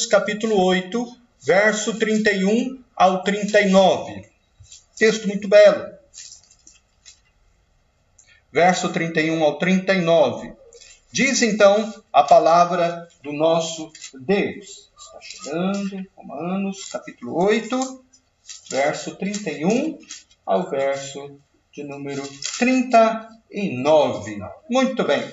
capítulo 8, verso 31 ao 39. Texto muito belo. Verso 31 ao 39. Diz então a palavra do nosso Deus. Está chegando, Romanos, capítulo 8, verso 31 ao verso de número 39. Muito bem.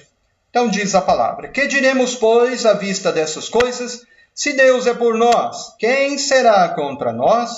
Então diz a palavra: que diremos, pois, à vista dessas coisas? Se Deus é por nós, quem será contra nós?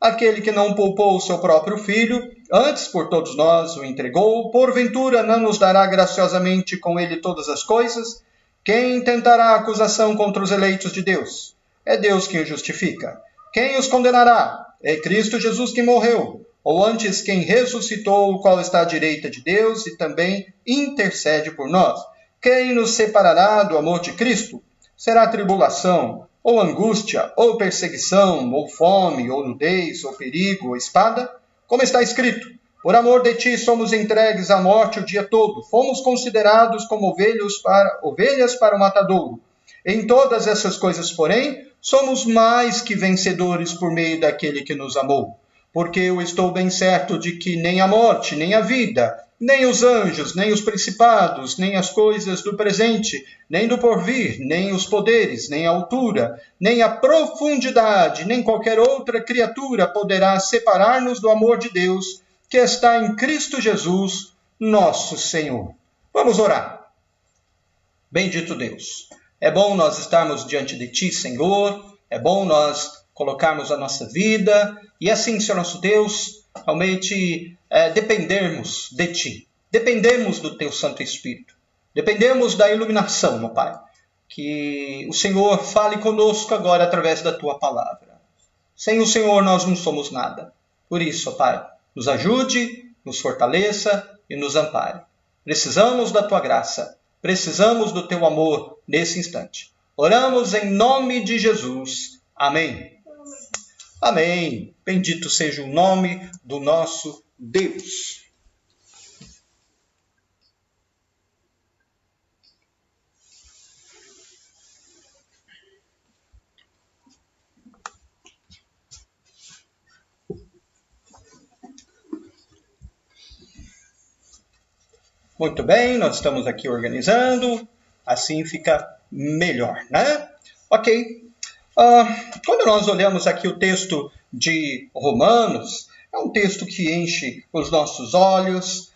Aquele que não poupou o seu próprio filho, antes por todos nós o entregou, porventura não nos dará graciosamente com ele todas as coisas? Quem tentará acusação contra os eleitos de Deus? É Deus quem os justifica. Quem os condenará? É Cristo Jesus que morreu, ou antes quem ressuscitou, o qual está à direita de Deus e também intercede por nós. Quem nos separará do amor de Cristo? Será tribulação, ou angústia, ou perseguição, ou fome, ou nudez, ou perigo, ou espada? Como está escrito: por amor de ti somos entregues à morte o dia todo, fomos considerados como ovelhas para o matadouro. Em todas essas coisas, porém, somos mais que vencedores por meio daquele que nos amou. Porque eu estou bem certo de que nem a morte, nem a vida, nem os anjos, nem os principados, nem as coisas do presente, nem do porvir, nem os poderes, nem a altura, nem a profundidade, nem qualquer outra criatura poderá separar-nos do amor de Deus, que está em Cristo Jesus, nosso Senhor. Vamos orar. Bendito Deus, é bom nós estarmos diante de Ti, Senhor, é bom nós colocarmos a nossa vida, e assim, Senhor nosso Deus, realmente dependermos de Ti, dependemos do Teu Santo Espírito, dependemos da iluminação, meu Pai, que o Senhor fale conosco agora através da Tua palavra. Sem o Senhor nós não somos nada, por isso, Pai, nos ajude, nos fortaleça e nos ampare. Precisamos da Tua graça, precisamos do Teu amor nesse instante. Oramos em nome de Jesus. Amém. Amém. Bendito seja o nome do nosso Deus. Muito bem, nós estamos aqui organizando, assim fica melhor, né? Ok. Quando nós olhamos aqui o texto de Romanos, é um texto que enche os nossos olhos,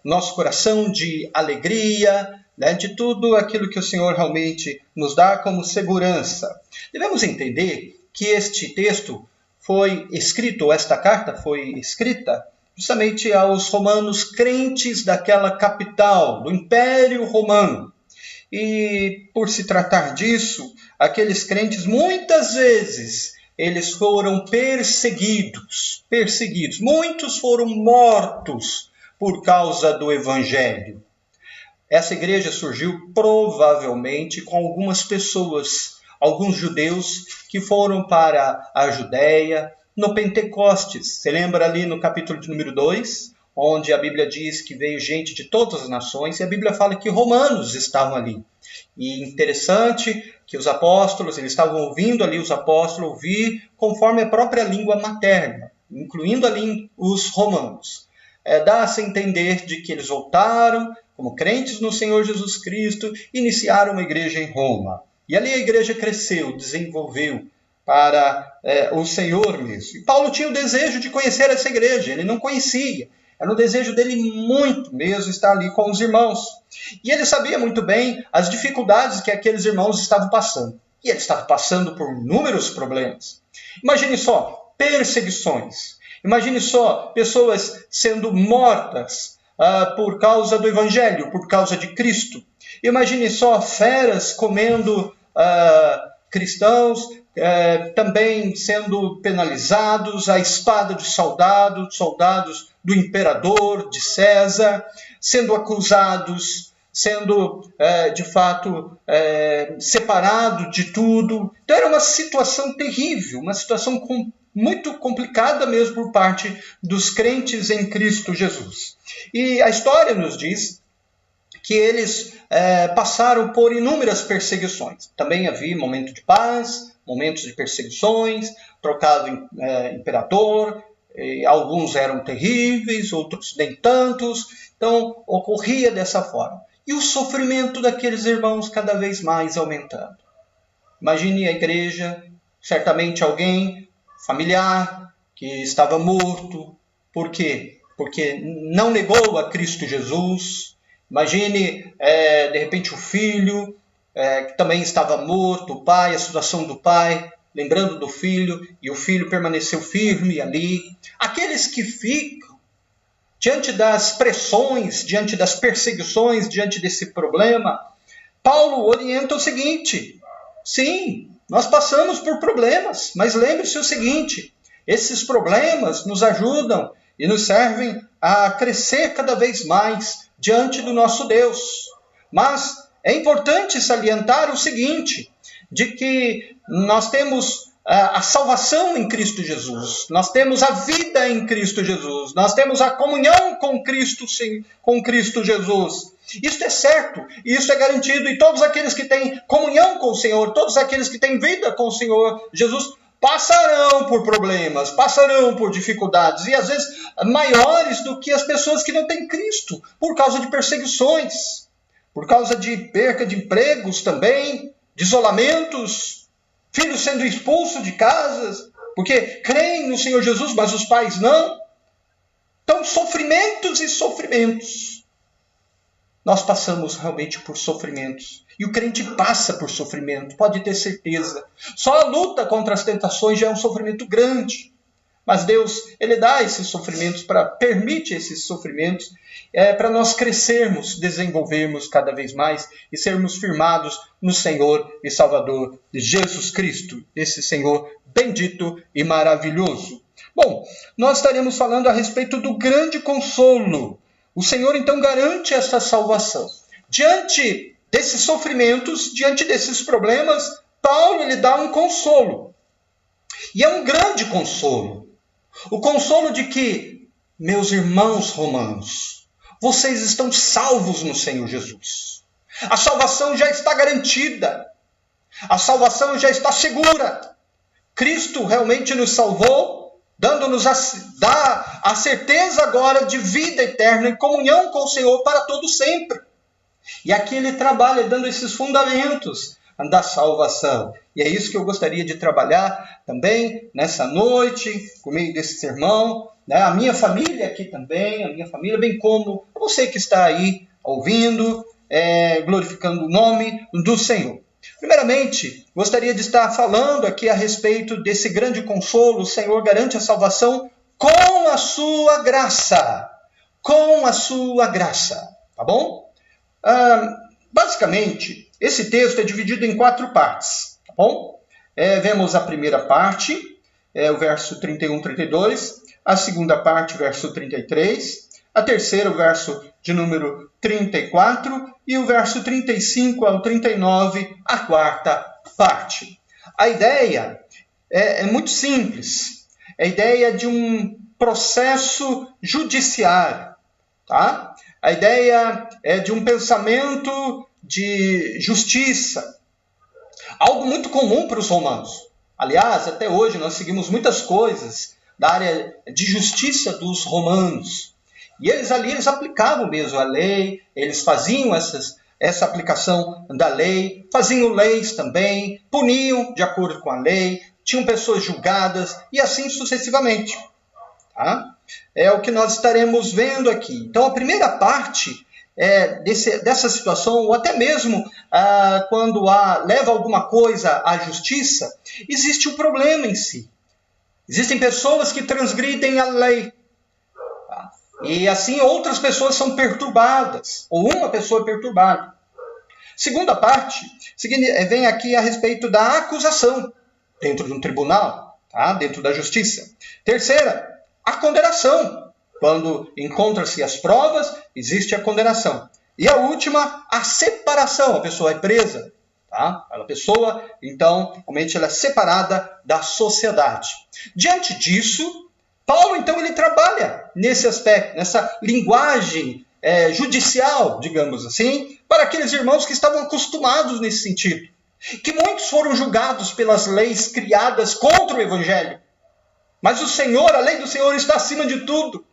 nosso coração de alegria, né, de tudo aquilo que o Senhor realmente nos dá como segurança. Devemos entender que este texto foi escrito, ou esta carta foi escrita, justamente aos romanos crentes daquela capital, do Império Romano. E por se tratar disso, aqueles crentes, muitas vezes, eles foram perseguidos. Muitos foram mortos por causa do Evangelho. Essa igreja surgiu provavelmente com algumas pessoas, alguns judeus que foram para a Judéia no Pentecostes. Você lembra ali no capítulo de número 2? Onde a Bíblia diz que veio gente de todas as nações, e a Bíblia fala que romanos estavam ali. E interessante que os apóstolos, eles estavam ouvindo ali os apóstolos ouvir conforme a própria língua materna, incluindo ali os romanos. Dá-se a entender de que eles voltaram como crentes no Senhor Jesus Cristo, iniciaram uma igreja em Roma. E ali a igreja cresceu, desenvolveu para o Senhor mesmo. E Paulo tinha o desejo de conhecer essa igreja, ele não conhecia. Era um desejo dele muito mesmo estar ali com os irmãos. E ele sabia muito bem as dificuldades que aqueles irmãos estavam passando. E eles estavam passando por inúmeros problemas. Imagine só, perseguições. Imagine só, pessoas sendo mortas por causa do Evangelho, por causa de Cristo. Imagine só, feras comendo cristãos, também sendo penalizados, a espada de soldados do imperador, de César, sendo acusados, sendo, de fato, separado de tudo. Então era uma situação terrível, uma situação muito complicada mesmo por parte dos crentes em Cristo Jesus. E a história nos diz que eles passaram por inúmeras perseguições. Também havia momento de paz, momentos de perseguições, trocado imperador, alguns eram terríveis, outros nem tantos. Então, ocorria dessa forma. E o sofrimento daqueles irmãos cada vez mais aumentando. Imagine a igreja, certamente alguém familiar que estava morto. Por quê? Porque não negou a Cristo Jesus. Imagine, de repente, o filho que também estava morto, o pai, a situação do pai, lembrando do filho, e o filho permaneceu firme ali. Aqueles que ficam diante das pressões, diante das perseguições, diante desse problema, Paulo orienta o seguinte: sim, nós passamos por problemas, mas lembre-se o seguinte: esses problemas nos ajudam e nos servem a crescer cada vez mais diante do nosso Deus. Mas é importante salientar o seguinte, de que nós temos a salvação em Cristo Jesus, nós temos a vida em Cristo Jesus, nós temos a comunhão com Cristo, sim, com Cristo Jesus. Isso é certo, isso é garantido, e todos aqueles que têm comunhão com o Senhor, todos aqueles que têm vida com o Senhor Jesus, passarão por problemas, passarão por dificuldades, e às vezes maiores do que as pessoas que não têm Cristo, por causa de perseguições, por causa de perca de empregos também, de isolamentos, filhos sendo expulsos de casas, porque creem no Senhor Jesus, mas os pais não. Então, sofrimentos e sofrimentos. Nós passamos realmente por sofrimentos. E o crente passa por sofrimento, pode ter certeza. Só a luta contra as tentações já é um sofrimento grande. Mas Deus, Ele dá esses sofrimentos, permite esses sofrimentos, para nós crescermos, desenvolvermos cada vez mais e sermos firmados no Senhor e Salvador de Jesus Cristo, esse Senhor bendito e maravilhoso. Bom, nós estaremos falando a respeito do grande consolo. O Senhor, então, garante essa salvação. Diante desses sofrimentos, diante desses problemas, Paulo ele dá um consolo. E é um grande consolo. O consolo de que, meus irmãos romanos, vocês estão salvos no Senhor Jesus. A salvação já está garantida. A salvação já está segura. Cristo realmente nos salvou, dando-nos a certeza agora de vida eterna e comunhão com o Senhor para todo sempre. E aqui ele trabalha dando esses fundamentos da salvação. E é isso que eu gostaria de trabalhar também nessa noite, por meio desse sermão, né? A minha família aqui também, a minha família, bem como você que está aí ouvindo, glorificando o nome do Senhor. Primeiramente, gostaria de estar falando aqui a respeito desse grande consolo. O Senhor garante a salvação com a sua graça. Com a sua graça. Tá bom? Basicamente, esse texto é dividido em 4 partes. Tá bom? Vemos a primeira parte, o verso 31, 32. A segunda parte, verso 33. A terceira, o verso de número 34. E o verso 35 ao 39, a quarta parte. A ideia é muito simples. É a ideia de um processo judiciário. Tá? A ideia é de um pensamento de justiça. Algo muito comum para os romanos. Aliás, até hoje nós seguimos muitas coisas da área de justiça dos romanos. E eles aplicavam mesmo a lei, eles faziam essa aplicação da lei, faziam leis também, puniam de acordo com a lei, tinham pessoas julgadas e assim sucessivamente. Tá? É o que nós estaremos vendo aqui. Então, a primeira parte dessa situação, ou até mesmo quando leva alguma coisa à justiça, existe um problema em si. Existem pessoas que transgridem a lei. Tá? E assim outras pessoas são perturbadas, ou uma pessoa é perturbada. Segunda parte, vem aqui a respeito da acusação dentro de um tribunal, tá? Dentro da justiça. Terceira, a condenação. Quando encontram-se as provas, existe a condenação. E a última, a separação. A pessoa é presa. Tá? A pessoa, então, realmente ela é separada da sociedade. Diante disso, Paulo, então, ele trabalha nesse aspecto, nessa linguagem judicial, digamos assim, para aqueles irmãos que estavam acostumados nesse sentido. Que muitos foram julgados pelas leis criadas contra o Evangelho. Mas o Senhor, a lei do Senhor está acima de tudo.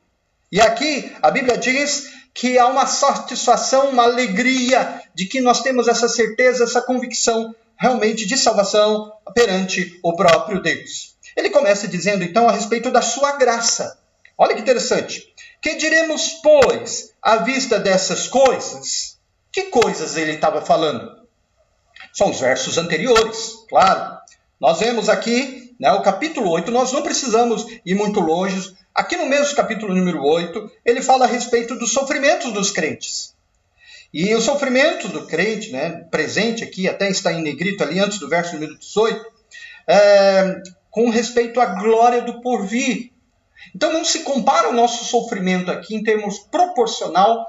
E aqui a Bíblia diz que há uma satisfação, uma alegria de que nós temos essa certeza, essa convicção realmente de salvação perante o próprio Deus. Ele começa dizendo então a respeito da sua graça. Olha que interessante. Que diremos, pois, à vista dessas coisas? Que coisas ele estava falando? São os versos anteriores, claro. Nós vemos aqui, o capítulo 8, nós não precisamos ir muito longe. Aqui no mesmo capítulo número 8, ele fala a respeito dos sofrimentos dos crentes. E o sofrimento do crente, presente aqui, até está em negrito ali antes do verso número 18, com respeito à glória do porvir. Então não se compara o nosso sofrimento aqui em termos proporcional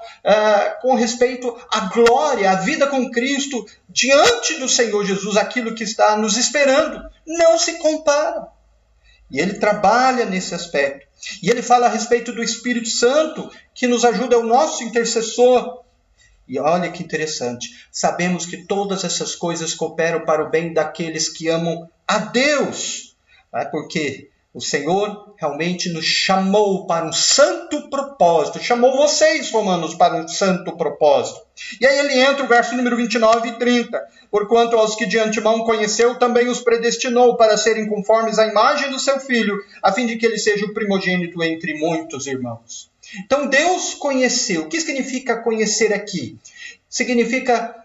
com respeito à glória, à vida com Cristo diante do Senhor Jesus, aquilo que está nos esperando. Não se compara. E ele trabalha nesse aspecto. E ele fala a respeito do Espírito Santo, que nos ajuda, é o nosso intercessor. E olha que interessante, sabemos que todas essas coisas cooperam para o bem daqueles que amam a Deus. Porque o Senhor realmente nos chamou para um santo propósito. Chamou vocês, romanos, para um santo propósito. E aí ele entra o verso número 29 e 30. Porquanto aos que de antemão conheceu, também os predestinou para serem conformes à imagem do seu Filho, a fim de que ele seja o primogênito entre muitos irmãos. Então Deus conheceu. O que significa conhecer aqui? Significa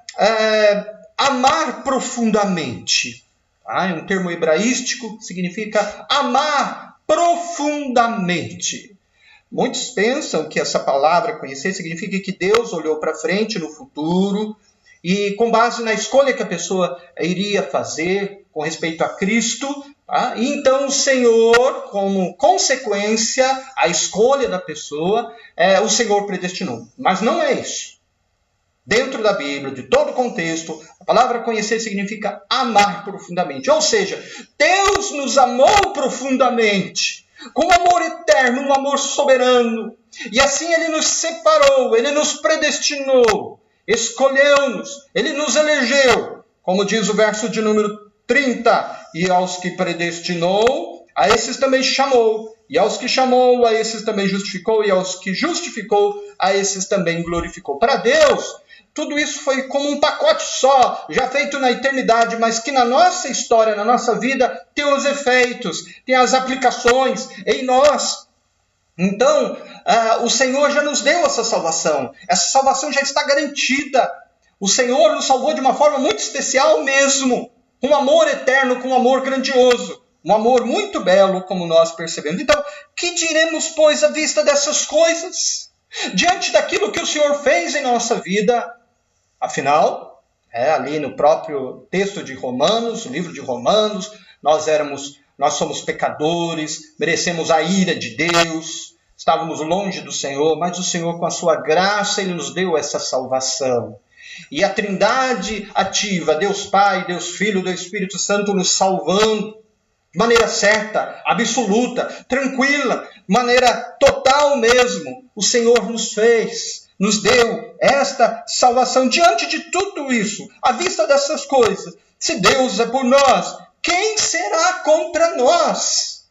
amar profundamente. É um termo hebraístico, significa amar profundamente. Muitos pensam que essa palavra conhecer significa que Deus olhou para frente no futuro e com base na escolha que a pessoa iria fazer com respeito a Cristo, e então o Senhor, como consequência à escolha da pessoa, o Senhor predestinou. Mas não é isso. Dentro da Bíblia, de todo o contexto, a palavra conhecer significa amar profundamente. Ou seja, Deus nos amou profundamente, com amor eterno, um amor soberano. E assim Ele nos separou, Ele nos predestinou, escolheu-nos, Ele nos elegeu. Como diz o verso de número 30, e aos que predestinou, a esses também chamou. E aos que chamou, a esses também justificou. E aos que justificou, a esses também glorificou. Para Deus, tudo isso foi como um pacote só, já feito na eternidade, mas que na nossa história, na nossa vida, tem os efeitos, tem as aplicações em nós. Então, o Senhor já nos deu essa salvação. Essa salvação já está garantida. O Senhor nos salvou de uma forma muito especial mesmo, com amor eterno, com amor grandioso. Um amor muito belo, como nós percebemos. Então, que diremos, pois, à vista dessas coisas? Diante daquilo que o Senhor fez em nossa vida. Afinal, ali no próprio texto de Romanos, o livro de Romanos, nós somos pecadores, merecemos a ira de Deus, estávamos longe do Senhor, mas o Senhor, com a sua graça, Ele nos deu essa salvação. E a Trindade ativa, Deus Pai, Deus Filho, Deus Espírito Santo, nos salvando de maneira certa, absoluta, tranquila, de maneira total mesmo. O Senhor nos fez, nos deu esta salvação. Diante de tudo isso, à vista dessas coisas, se Deus é por nós, quem será contra nós?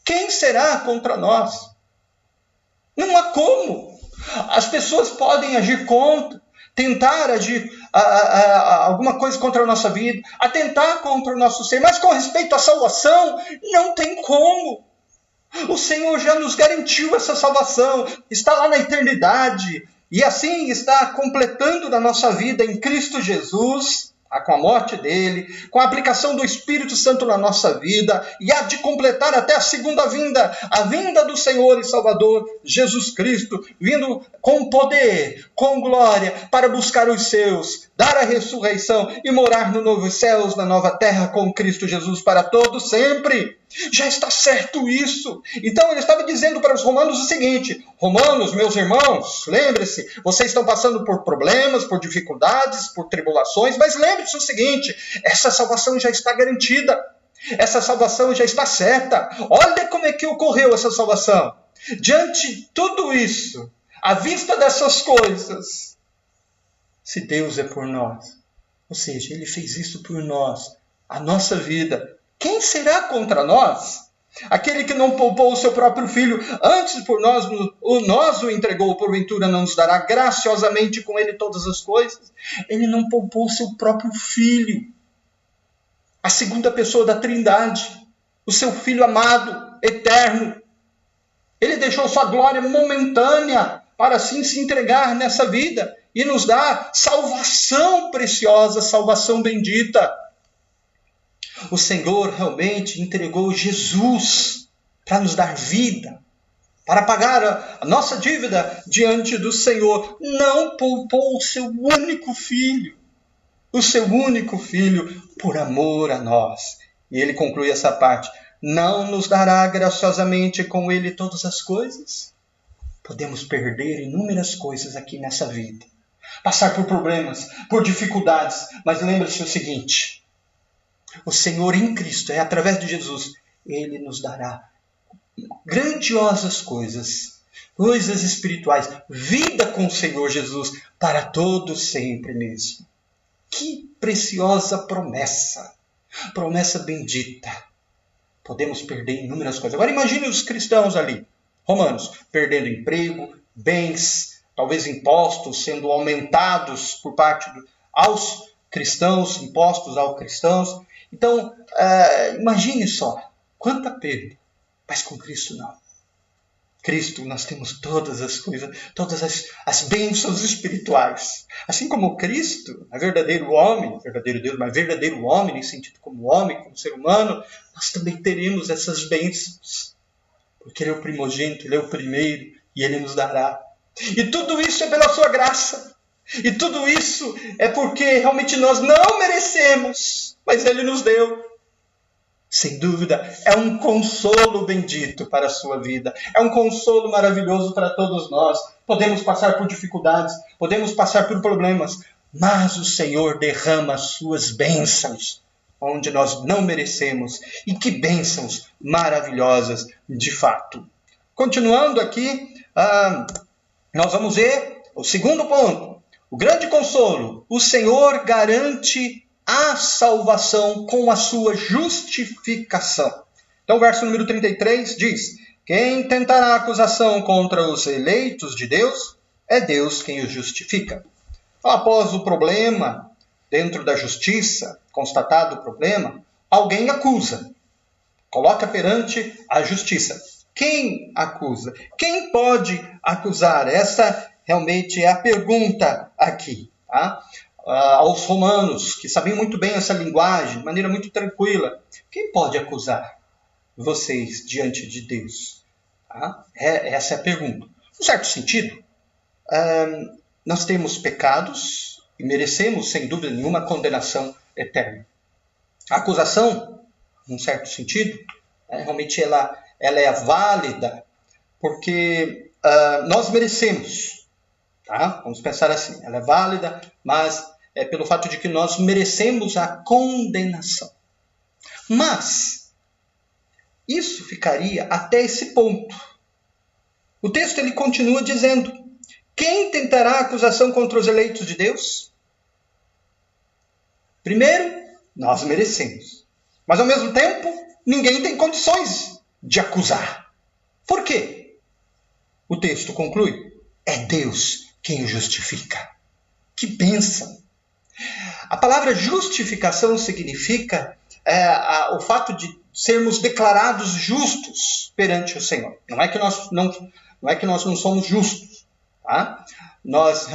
Quem será contra nós? Não há como. As pessoas podem agir contra, tentar agir alguma coisa contra a nossa vida, atentar contra o nosso ser, mas com respeito à salvação, não tem como. O Senhor já nos garantiu essa salvação, está lá na eternidade, e assim está completando na nossa vida em Cristo Jesus, com a morte dele, com a aplicação do Espírito Santo na nossa vida, e há de completar até a segunda vinda, a vinda do Senhor e Salvador Jesus Cristo, vindo com poder, com glória, para buscar os seus, dar a ressurreição e morar no novo céus, na nova terra com Cristo Jesus para todos sempre. Já está certo isso. Então ele estava dizendo para os romanos o seguinte: Romanos, meus irmãos, lembre-se, vocês estão passando por problemas, por dificuldades, por tribulações, mas lembre-se o seguinte: essa salvação já está garantida, essa salvação já está certa. Olha como é que ocorreu essa salvação. Diante de tudo isso, À vista dessas coisas, se Deus é por nós, ou seja, Ele fez isso por nós, a nossa vida, quem será contra nós? Aquele que não poupou o seu próprio filho, antes por nós o entregou, porventura não nos dará graciosamente com ele todas as coisas? Ele não poupou o seu próprio filho, a segunda pessoa da Trindade, o seu Filho amado, eterno. Ele deixou sua glória momentânea para assim se entregar nessa vida e nos dar salvação preciosa, salvação bendita. O Senhor realmente entregou Jesus para nos dar vida, para pagar a nossa dívida diante do Senhor. Não poupou o seu único filho, por amor a nós. E ele conclui essa parte: não nos dará graciosamente com ele todas as coisas? Podemos perder inúmeras coisas aqui nessa vida, passar por problemas, por dificuldades, mas lembre-se o seguinte: o Senhor em Cristo, através de Jesus, Ele nos dará grandiosas coisas, coisas espirituais, vida com o Senhor Jesus, para todo sempre mesmo. Que preciosa promessa, promessa bendita. Podemos perder inúmeras coisas. Agora imagine os cristãos ali, romanos, perdendo emprego, bens, talvez impostos sendo aumentados por parte aos cristãos, impostos aos cristãos. Então, imagine só, quanta perda, mas com Cristo não. Cristo, nós temos todas as coisas, todas as bênçãos espirituais. Assim como Cristo é verdadeiro homem, verdadeiro Deus, mas verdadeiro homem, em sentido como homem, como ser humano, nós também teremos essas bênçãos. Porque Ele é o primogênito, Ele é o primeiro, e Ele nos dará. E tudo isso é pela sua graça. E tudo isso é porque realmente nós não merecemos, mas Ele nos deu. Sem dúvida, é um consolo bendito para a sua vida. É um consolo maravilhoso para todos nós. Podemos passar por dificuldades, podemos passar por problemas, mas o Senhor derrama as suas bênçãos, onde nós não merecemos. E que bênçãos maravilhosas, de fato. Continuando aqui, nós vamos ver o segundo ponto. O grande consolo: o Senhor garante a salvação com a sua justificação. Então o verso número 33 diz: quem tentará acusação contra os eleitos de Deus, é Deus quem os justifica. Então, após o problema, dentro da justiça, constatado o problema, alguém acusa, coloca perante a justiça. Quem acusa? Quem pode acusar? Essa realmente é a pergunta aqui, tá? Aos romanos, que sabiam muito bem essa linguagem, de maneira muito tranquila. Quem pode acusar vocês diante de Deus? Tá? Essa é a pergunta. Em certo sentido, nós temos pecados e merecemos, sem dúvida nenhuma, condenação eterna. A acusação, em certo sentido, realmente ela é válida, porque nós merecemos. Tá? Vamos pensar assim, ela é válida, mas é pelo fato de que nós merecemos a condenação. Mas isso ficaria até esse ponto. O texto ele continua dizendo: quem tentará acusação contra os eleitos de Deus? Primeiro, nós merecemos. Mas ao mesmo tempo, ninguém tem condições de acusar. Por quê? O texto conclui: é Deus quem o justifica. Que bênção! A palavra justificação significa o fato de sermos declarados justos perante o Senhor. Não é que nós não somos justos, tá? Nós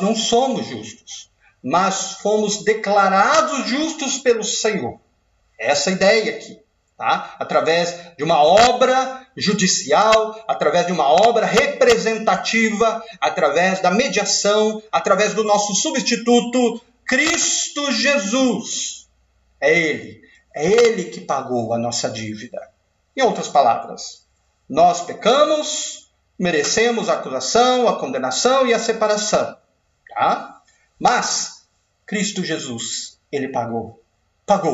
não somos justos, mas fomos declarados justos pelo Senhor. Essa é a ideia aqui. Tá? Através de uma obra judicial, através de uma obra representativa, através da mediação, através do nosso substituto, Cristo Jesus. É Ele que pagou a nossa dívida. Em outras palavras, nós pecamos, merecemos a acusação, a condenação e a separação. Tá? Mas Cristo Jesus, Ele pagou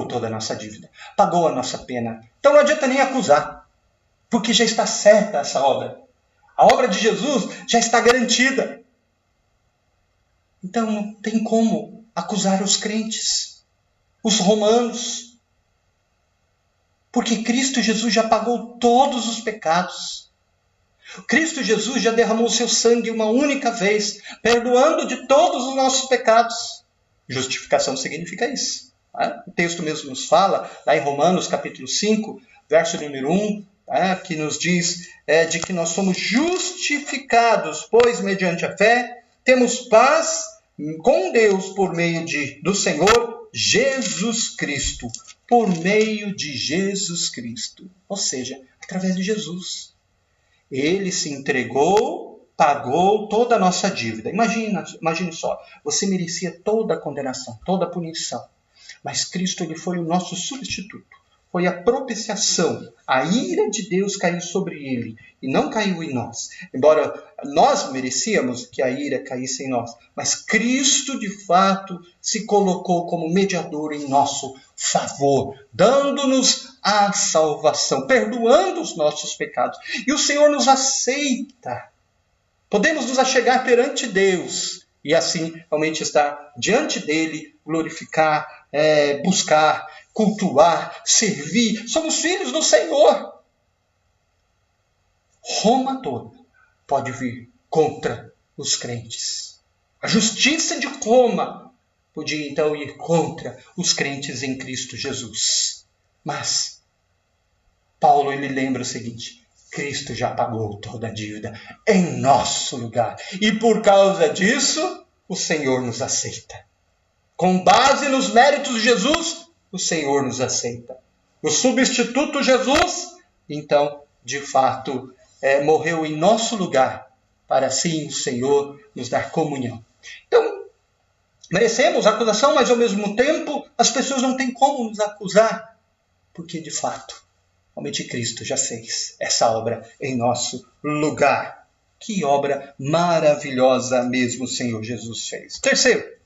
toda a nossa dívida, pagou a nossa pena. Então não adianta nem acusar, porque já está certa essa obra. A obra de Jesus já está garantida. Então não tem como acusar os crentes, os romanos, porque Cristo Jesus já pagou todos os pecados. Cristo Jesus já derramou o seu sangue uma única vez, perdoando de todos os nossos pecados. Justificação significa isso. O texto mesmo nos fala, lá em Romanos capítulo 5, verso número 1, que nos diz de que nós somos justificados, pois mediante a fé temos paz com Deus por meio do Senhor Jesus Cristo. Por meio de Jesus Cristo. Ou seja, através de Jesus. Ele se entregou, pagou toda a nossa dívida. Imagine só, você merecia toda a condenação, toda a punição. Mas Cristo ele foi o nosso substituto. Foi a propiciação. A ira de Deus caiu sobre ele e não caiu em nós. Embora nós merecíamos que a ira caísse em nós. Mas Cristo, de fato, se colocou como mediador em nosso favor, dando-nos a salvação, perdoando os nossos pecados. E o Senhor nos aceita. Podemos nos achegar perante Deus e assim realmente estar diante dele, glorificar, buscar, cultuar, servir. Somos filhos do Senhor. Roma toda pode vir contra os crentes. A justiça de Roma podia então ir contra os crentes em Cristo Jesus. Mas Paulo ele lembra o seguinte: Cristo já pagou toda a dívida em nosso lugar. E por causa disso, o Senhor nos aceita. Com base nos méritos de Jesus, o Senhor nos aceita. O substituto Jesus, então, de fato, morreu em nosso lugar, para assim o Senhor nos dar comunhão. Então, merecemos acusação, mas ao mesmo tempo, as pessoas não têm como nos acusar, porque de fato, somente Cristo já fez essa obra em nosso lugar. Que obra maravilhosa mesmo o Senhor Jesus fez. Terceiro,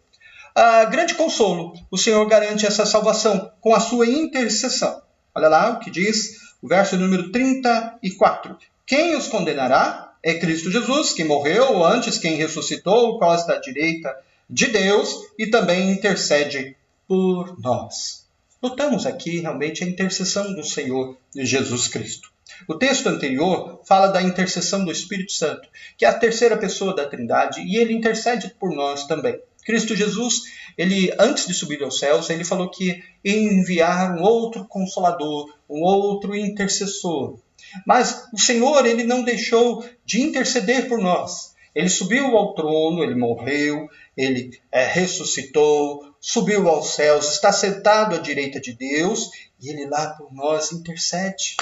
grande consolo, o Senhor garante essa salvação com a sua intercessão. Olha lá o que diz o verso número 34. Quem os condenará? É Cristo Jesus, que morreu, ou antes quem ressuscitou, o qual está à direita de Deus e também intercede por nós. Notamos aqui realmente a intercessão do Senhor Jesus Cristo. O texto anterior fala da intercessão do Espírito Santo, que é a terceira pessoa da Trindade, e ele intercede por nós também. Cristo Jesus, ele antes de subir aos céus, ele falou que ia enviar um outro consolador, um outro intercessor. Mas o Senhor, ele não deixou de interceder por nós. Ele subiu ao trono, ele morreu, ele ressuscitou, subiu aos céus, está sentado à direita de Deus, e ele lá por nós intercede.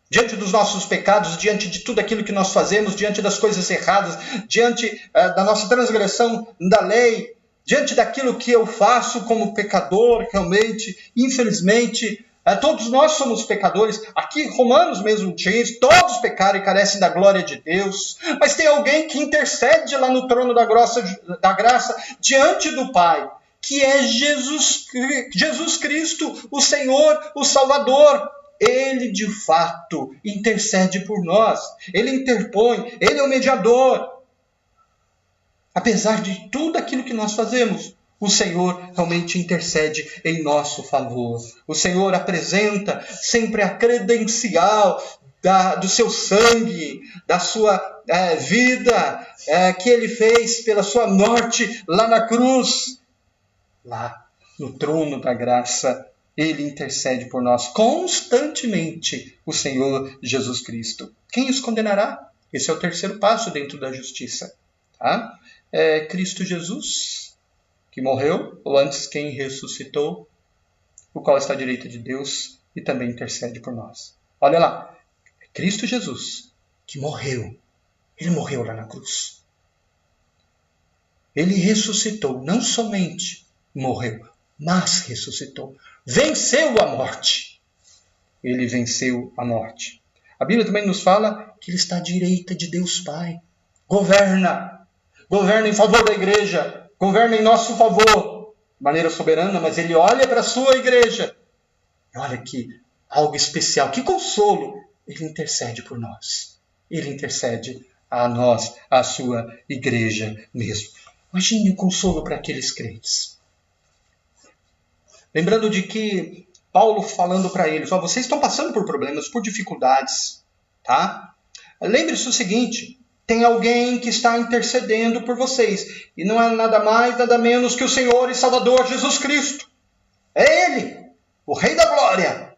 Diante dos nossos pecados, diante de tudo aquilo que nós fazemos, diante das coisas erradas, diante da nossa transgressão da lei, diante daquilo que eu faço como pecador, realmente, infelizmente, todos nós somos pecadores. Aqui Romanos mesmo diz, todos pecaram e carecem da glória de Deus. Mas tem alguém que intercede lá no trono da graça diante do Pai, que é Jesus Cristo, o Senhor, o Salvador. Ele, de fato, intercede por nós. Ele interpõe. Ele é o mediador. Apesar de tudo aquilo que nós fazemos, o Senhor realmente intercede em nosso favor. O Senhor apresenta sempre a credencial do seu sangue, da sua vida, que Ele fez pela sua morte lá na cruz. Lá no trono da graça, Ele intercede por nós constantemente, o Senhor Jesus Cristo. Quem os condenará? Esse é o terceiro passo dentro da justiça. Tá? Cristo Jesus, que morreu, ou antes quem ressuscitou, o qual está à direita de Deus e também intercede por nós. Olha lá, Cristo Jesus, que morreu. Ele morreu lá na cruz. Ele ressuscitou, não somente morreu, mas ressuscitou. Venceu a morte. Ele venceu a morte. A Bíblia também nos fala que ele está à direita de Deus Pai. Governa em favor da igreja, governa em nosso favor, de maneira soberana, mas ele olha para a sua igreja. E olha que algo especial, que consolo, ele intercede por nós. Ele intercede a nós, a sua igreja mesmo. Imagine o consolo para aqueles crentes. Lembrando de que Paulo falando para eles, vocês estão passando por problemas, por dificuldades, tá? Lembre-se o seguinte, tem alguém que está intercedendo por vocês, e não é nada mais, nada menos que o Senhor e Salvador Jesus Cristo. É Ele, o Rei da Glória,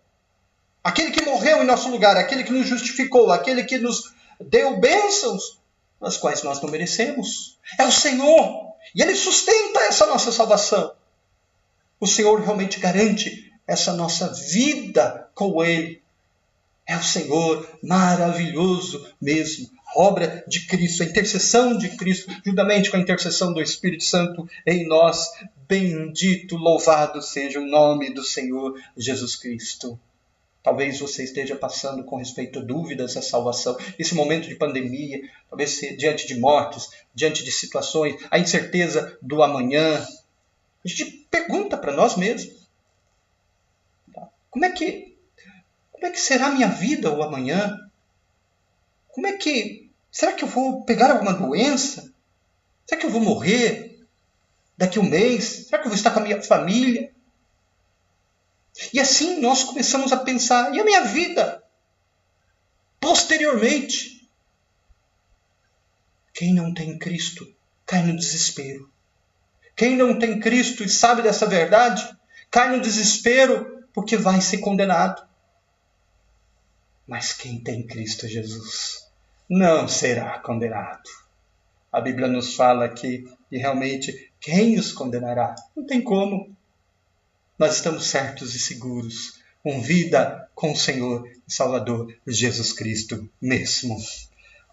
aquele que morreu em nosso lugar, aquele que nos justificou, aquele que nos deu bênçãos, as quais nós não merecemos. É o Senhor, e Ele sustenta essa nossa salvação. O Senhor realmente garante essa nossa vida com Ele. É o Senhor maravilhoso mesmo. A obra de Cristo, a intercessão de Cristo, juntamente com a intercessão do Espírito Santo em nós. Bendito, louvado seja o nome do Senhor Jesus Cristo. Talvez você esteja passando com respeito a dúvidas à salvação. Esse momento de pandemia, talvez diante de mortes, diante de situações, a incerteza do amanhã. A gente pergunta para nós mesmos. Como é que será a minha vida o amanhã? Será que eu vou pegar alguma doença? Será que eu vou morrer daqui a um mês? Será que eu vou estar com a minha família? E assim nós começamos a pensar, e a minha vida? Posteriormente, quem não tem Cristo cai no desespero. Quem não tem Cristo e sabe dessa verdade, cai no desespero porque vai ser condenado. Mas quem tem Cristo Jesus não será condenado. A Bíblia nos fala aqui, e realmente, quem os condenará? Não tem como. Nós estamos certos e seguros, com vida com o Senhor e Salvador Jesus Cristo mesmo.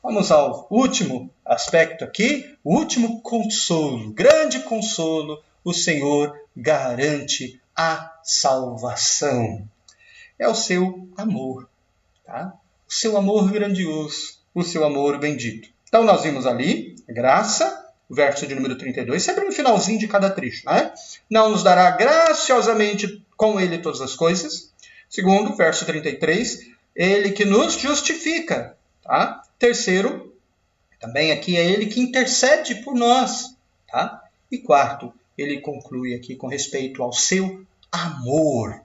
Vamos ao último aspecto aqui, o último consolo, grande consolo, o Senhor garante a salvação. É o seu amor, tá? O seu amor grandioso, o seu amor bendito. Então nós vimos ali, graça, o verso de número 32, sempre no finalzinho de cada trecho, né? Não nos dará graciosamente com ele todas as coisas. Segundo, verso 33, ele que nos justifica, tá? Terceiro, também aqui é ele que intercede por nós, tá? E quarto, ele conclui aqui com respeito ao seu amor,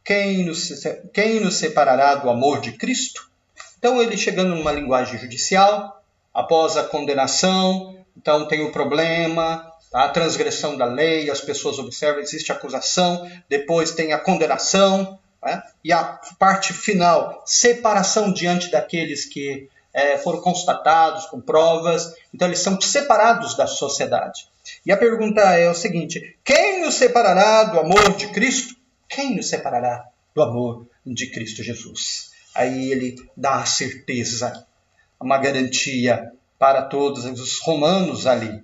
Quem nos separará do amor de Cristo? Então ele chegando numa linguagem judicial, após a condenação, então tem o problema, a transgressão da lei, as pessoas observam, existe a acusação, depois tem a condenação, né? E a parte final, separação diante daqueles que foram constatados com provas, então eles são separados da sociedade. E a pergunta é o seguinte, quem nos separará do amor de Cristo? Quem nos separará do amor de Cristo Jesus? Aí ele dá a certeza, uma garantia para todos os romanos ali.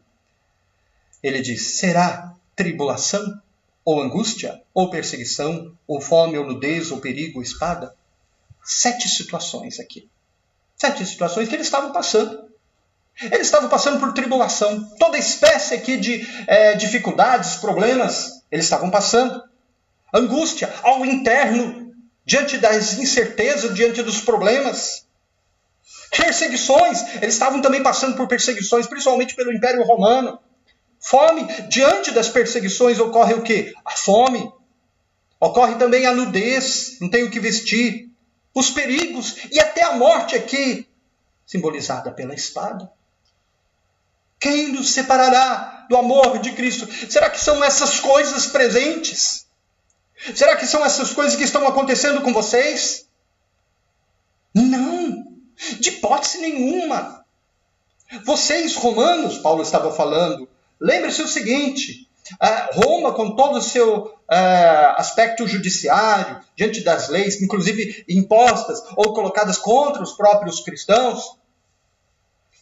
Ele diz, será tribulação, ou angústia, ou perseguição, ou fome, ou nudez, ou perigo, ou espada? 7 situações aqui. 7 situações que eles estavam passando. Eles estavam passando por tribulação. Toda espécie aqui de dificuldades, problemas, eles estavam passando. Angústia ao interno, diante das incertezas, diante dos problemas. Perseguições, eles estavam também passando por perseguições, principalmente pelo Império Romano. Fome, diante das perseguições ocorre o quê? A fome. Ocorre também a nudez, não tem o que vestir. Os perigos e até a morte aqui, simbolizada pela espada. Quem nos separará do amor de Cristo? Será que são essas coisas presentes? Será que são essas coisas que estão acontecendo com vocês? Não, de hipótese nenhuma. Vocês, romanos, Paulo estava falando, lembre-se o seguinte, Roma, com todo o seu aspecto judiciário, diante das leis, inclusive impostas ou colocadas contra os próprios cristãos,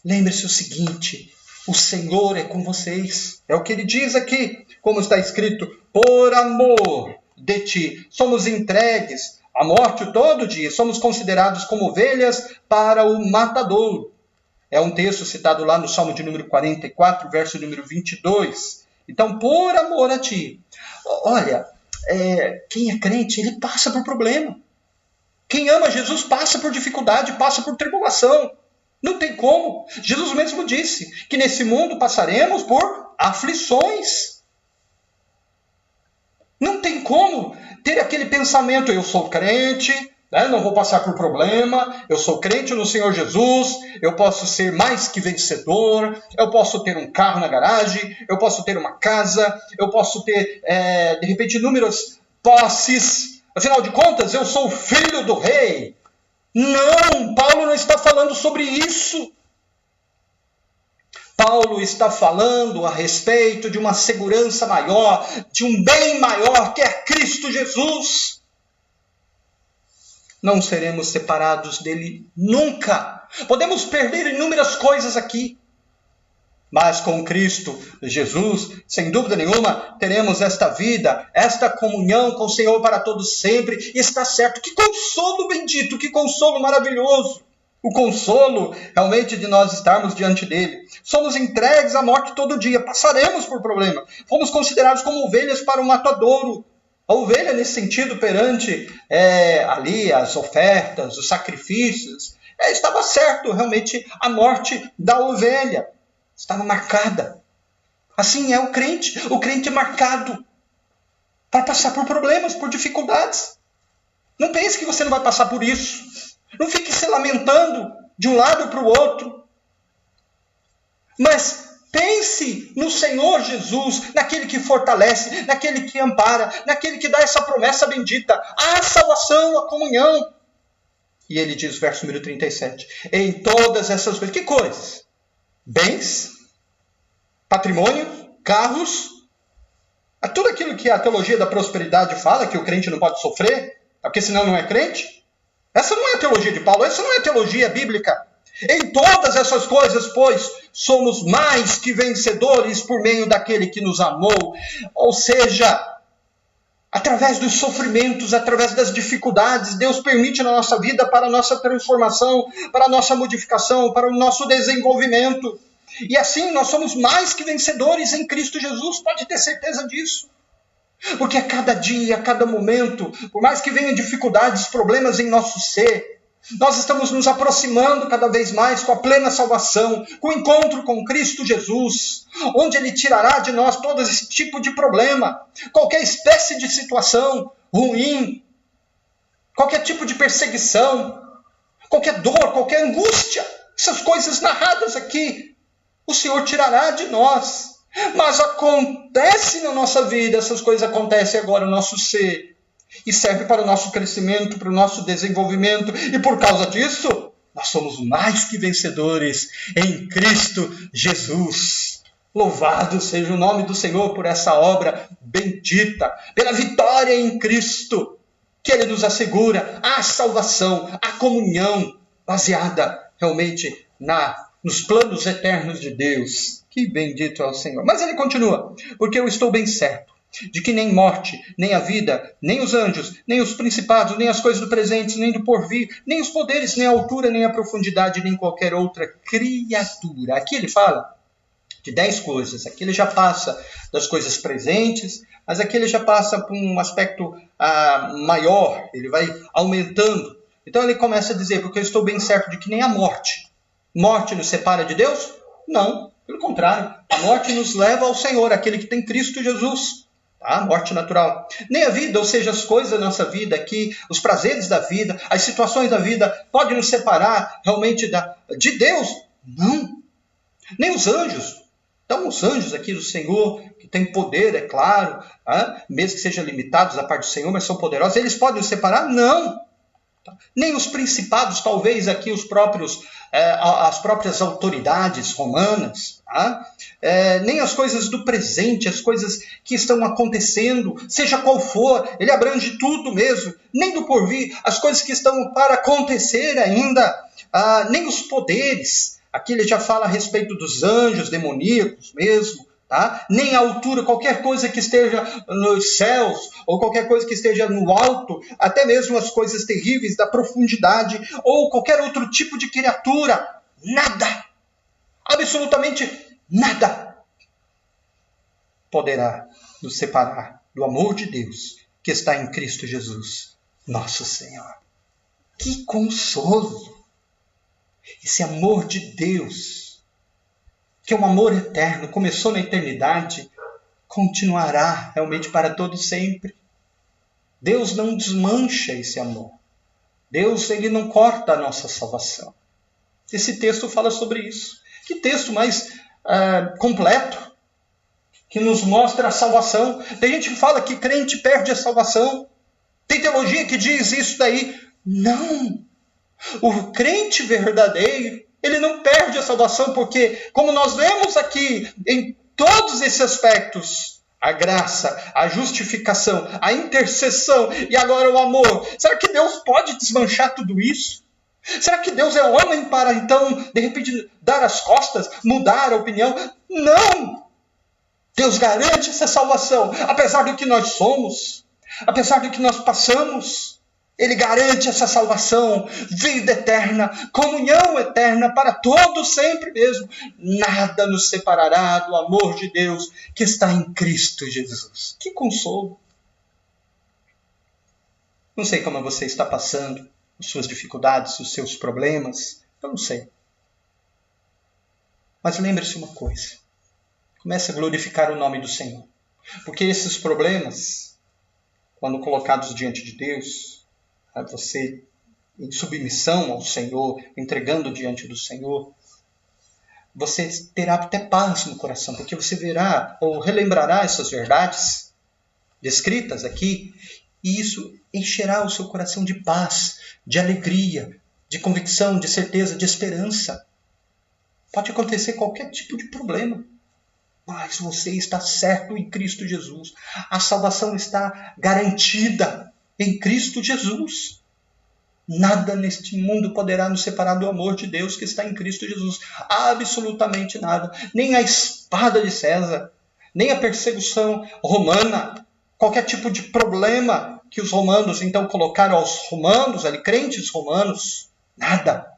lembre-se o seguinte, o Senhor é com vocês. É o que ele diz aqui, como está escrito, por amor de ti, somos entregues à morte todo dia, somos considerados como ovelhas para o matadouro. É um texto citado lá no Salmo de número 44, verso número 22. Então, por amor a ti. Olha, quem é crente, ele passa por problema. Quem ama Jesus passa por dificuldade, passa por tribulação. Não tem como. Jesus mesmo disse que nesse mundo passaremos por aflições. Não tem como ter aquele pensamento, eu sou crente, né, não vou passar por problema, eu sou crente no Senhor Jesus, eu posso ser mais que vencedor, eu posso ter um carro na garagem, eu posso ter uma casa, eu posso ter, de repente, inúmeras posses. Afinal de contas, eu sou filho do rei. Não, Paulo não está falando sobre isso. Paulo está falando a respeito de uma segurança maior, de um bem maior que é Cristo Jesus. Não seremos separados dele nunca. Podemos perder inúmeras coisas aqui, mas com Cristo Jesus, sem dúvida nenhuma, teremos esta vida, esta comunhão com o Senhor para todos sempre. E está certo. Que consolo bendito, que consolo maravilhoso. O consolo realmente de nós estarmos diante dele. Somos entregues à morte todo dia, passaremos por problema. Fomos considerados como ovelhas para o matadouro. A ovelha, nesse sentido, perante ali as ofertas, os sacrifícios, estava certo, realmente, a morte da ovelha. Estava marcada. Assim é o crente é marcado para passar por problemas, por dificuldades. Não pense que você não vai passar por isso. Não fique se lamentando de um lado para o outro. Mas pense no Senhor Jesus, naquele que fortalece, naquele que ampara, naquele que dá essa promessa bendita, a salvação, a comunhão. E ele diz, verso número 37, em todas essas coisas. Que coisas? Bens, patrimônio, carros, tudo aquilo que a teologia da prosperidade fala, que o crente não pode sofrer, porque senão não é crente. Essa não é a teologia de Paulo, essa não é a teologia bíblica. Em todas essas coisas, pois, somos mais que vencedores por meio daquele que nos amou. Ou seja, através dos sofrimentos, através das dificuldades, Deus permite na nossa vida para a nossa transformação, para a nossa modificação, para o nosso desenvolvimento. E assim nós somos mais que vencedores em Cristo Jesus, pode ter certeza disso. Porque a cada dia, a cada momento, por mais que venham dificuldades, problemas em nosso ser, nós estamos nos aproximando cada vez mais com a plena salvação, com o encontro com Cristo Jesus, onde Ele tirará de nós todo esse tipo de problema, qualquer espécie de situação ruim, qualquer tipo de perseguição, qualquer dor, qualquer angústia, essas coisas narradas aqui, o Senhor tirará de nós. Mas acontece na nossa vida, essas coisas acontecem agora no nosso ser. E serve para o nosso crescimento, para o nosso desenvolvimento. E por causa disso, nós somos mais que vencedores em Cristo Jesus. Louvado seja o nome do Senhor por essa obra bendita, pela vitória em Cristo, que Ele nos assegura a salvação, a comunhão, baseada realmente nos planos eternos de Deus. Que bendito é o Senhor. Mas ele continua, porque eu estou bem certo de que nem morte, nem a vida, nem os anjos, nem os principados, nem as coisas do presente, nem do porvir, nem os poderes, nem a altura, nem a profundidade, nem qualquer outra criatura. Aqui ele fala de 10 coisas. Aqui ele já passa das coisas presentes, mas aqui ele já passa por um aspecto maior, ele vai aumentando. Então ele começa a dizer, porque eu estou bem certo de que nem a morte nos separa de Deus? Não. Pelo contrário, a morte nos leva ao Senhor, aquele que tem Cristo Jesus. A morte natural. Nem a vida, ou seja, as coisas da nossa vida aqui, os prazeres da vida, as situações da vida, podem nos separar realmente de Deus? Não. Nem os anjos. Então, os anjos aqui do Senhor, que têm poder, é claro, mesmo que sejam limitados da parte do Senhor, mas são poderosos, eles podem nos separar? Não. Nem os principados, talvez aqui as próprias autoridades romanas, nem as coisas do presente, as coisas que estão acontecendo, seja qual for, ele abrange tudo mesmo, nem do porvir, as coisas que estão para acontecer ainda, nem os poderes. Aqui ele já fala a respeito dos anjos demoníacos mesmo, nem a altura, qualquer coisa que esteja nos céus, ou qualquer coisa que esteja no alto, até mesmo as coisas terríveis da profundidade, ou qualquer outro tipo de criatura, nada, absolutamente nada, poderá nos separar do amor de Deus, que está em Cristo Jesus, nosso Senhor. Que consolo! Esse amor de Deus, que é um amor eterno, começou na eternidade, continuará realmente para todo sempre. Deus não desmancha esse amor. Deus, ele não corta a nossa salvação. Esse texto fala sobre isso. Que texto mais completo, que nos mostra a salvação. Tem gente que fala que crente perde a salvação. Tem teologia que diz isso daí. Não! O crente verdadeiro, ele não perde a salvação, porque, como nós vemos aqui, em todos esses aspectos, a graça, a justificação, a intercessão e agora o amor, será que Deus pode desmanchar tudo isso? Será que Deus é homem para, então, de repente, dar as costas, mudar a opinião? Não! Deus garante essa salvação, apesar do que nós somos, apesar do que nós passamos. Ele garante essa salvação, vida eterna, comunhão eterna para todos sempre mesmo. Nada nos separará do amor de Deus que está em Cristo Jesus. Que consolo! Não sei como você está passando, as suas dificuldades, os seus problemas, eu não sei. Mas lembre-se uma coisa, comece a glorificar o nome do Senhor. Porque esses problemas, quando colocados diante de Deus, você em submissão ao Senhor, entregando diante do Senhor, você terá até paz no coração, porque você verá ou relembrará essas verdades descritas aqui, e isso encherá o seu coração de paz, de alegria, de convicção, de certeza, de esperança. Pode acontecer qualquer tipo de problema, mas você está certo em Cristo Jesus. A salvação está garantida em Cristo Jesus. Nada neste mundo poderá nos separar do amor de Deus que está em Cristo Jesus. Absolutamente nada. Nem a espada de César, nem a perseguição romana, qualquer tipo de problema que os romanos então colocaram aos romanos, ali, crentes romanos, nada.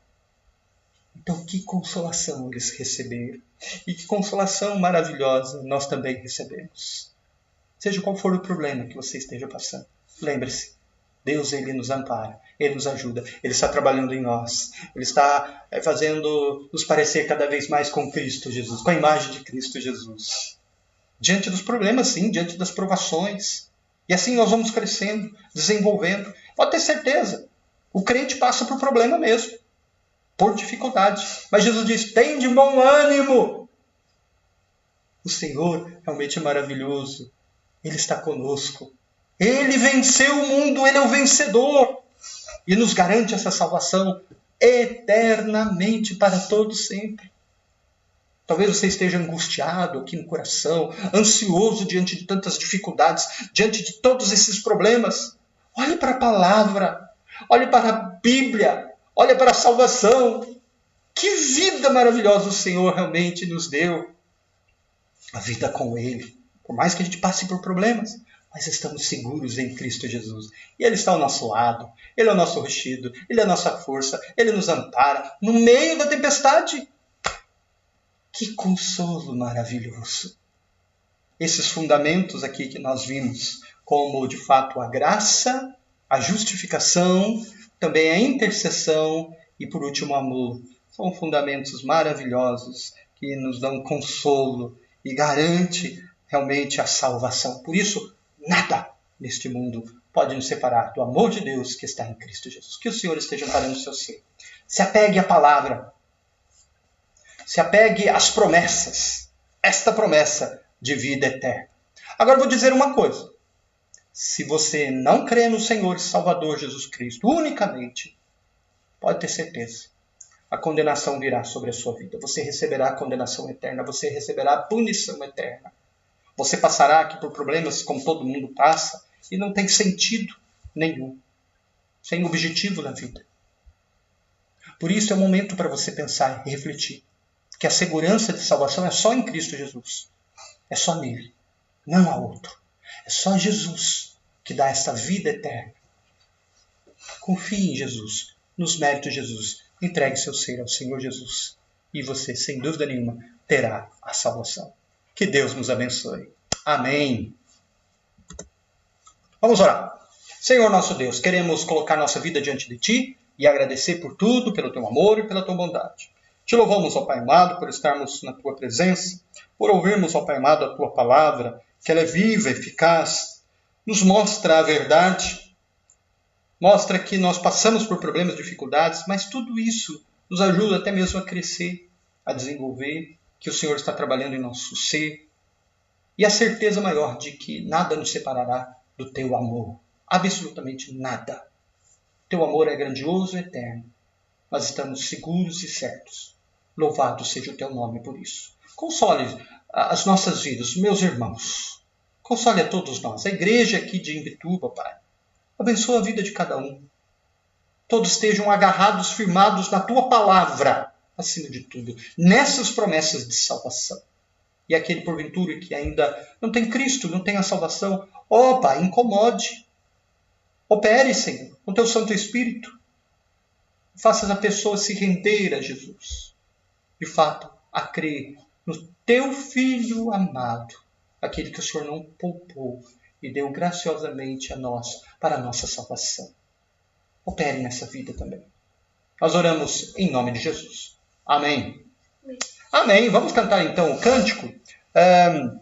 Então, que consolação eles receberam. E que consolação maravilhosa nós também recebemos. Seja qual for o problema que você esteja passando, lembre-se, Deus, ele nos ampara, ele nos ajuda, ele está trabalhando em nós, ele está fazendo nos parecer cada vez mais com Cristo Jesus, com a imagem de Cristo Jesus. Diante dos problemas, sim, diante das provações. E assim nós vamos crescendo, desenvolvendo. Pode ter certeza, o crente passa por problema mesmo, por dificuldade. Mas Jesus diz, tem de bom ânimo. O Senhor realmente é maravilhoso. Ele está conosco. Ele venceu o mundo, ele é o vencedor. E nos garante essa salvação eternamente para todos sempre. Talvez você esteja angustiado aqui no coração, ansioso diante de tantas dificuldades, diante de todos esses problemas. Olhe para a palavra, olhe para a Bíblia, olhe para a salvação. Que vida maravilhosa o Senhor realmente nos deu. A vida com Ele. Por mais que a gente passe por problemas, mas estamos seguros em Cristo Jesus. E Ele está ao nosso lado. Ele é o nosso rochedo. Ele é a nossa força. Ele nos ampara no meio da tempestade. Que consolo maravilhoso. Esses fundamentos aqui que nós vimos, como de fato a graça, a justificação, também a intercessão e por último o amor, são fundamentos maravilhosos que nos dão consolo e garante realmente a salvação. Por isso, nada neste mundo pode nos separar do amor de Deus que está em Cristo Jesus. Que o Senhor esteja parando o seu ser. Se apegue à palavra. Se apegue às promessas. Esta promessa de vida eterna. Agora eu vou dizer uma coisa. Se você não crê no Senhor e Salvador Jesus Cristo unicamente, pode ter certeza. A condenação virá sobre a sua vida. Você receberá a condenação eterna. Você receberá a punição eterna. Você passará aqui por problemas como todo mundo passa e não tem sentido nenhum. Sem objetivo na vida. Por isso é o momento para você pensar e refletir que a segurança de salvação é só em Cristo Jesus. É só nele. Não há outro. É só Jesus que dá esta vida eterna. Confie em Jesus. Nos méritos de Jesus. Entregue seu ser ao Senhor Jesus. E você, sem dúvida nenhuma, terá a salvação. Que Deus nos abençoe. Amém. Vamos orar. Senhor nosso Deus, queremos colocar nossa vida diante de Ti. e agradecer por tudo, pelo teu amor e pela tua bondade. Te louvamos, ó Pai amado, por estarmos na tua presença, por ouvirmos, ó Pai amado, a tua palavra, que ela é viva, eficaz, nos mostra a verdade, mostra que nós passamos por problemas, dificuldades, mas tudo isso nos ajuda até mesmo a crescer, a desenvolver, que o Senhor está trabalhando em nosso ser, e a certeza maior de que nada nos separará do teu amor, absolutamente nada. Teu amor é grandioso e eterno. Nós estamos seguros e certos. Louvado seja o teu nome por isso. Console as nossas vidas, meus irmãos. Console a todos nós. A igreja aqui de Imbituba, Pai. Abençoa a vida de cada um. Todos estejam agarrados, firmados na tua palavra, acima de tudo, nessas promessas de salvação. E aquele, porventura, que ainda não tem Cristo, não tem a salvação, ó Pai, incomode. Opere, Senhor, com teu Santo Espírito. Faças a pessoa se render a Jesus. De fato, a crer no teu Filho amado, aquele que o Senhor não poupou e deu graciosamente a nós para a nossa salvação. Opere nessa vida também. Nós oramos em nome de Jesus. Amém. Amém. Vamos cantar então o cântico.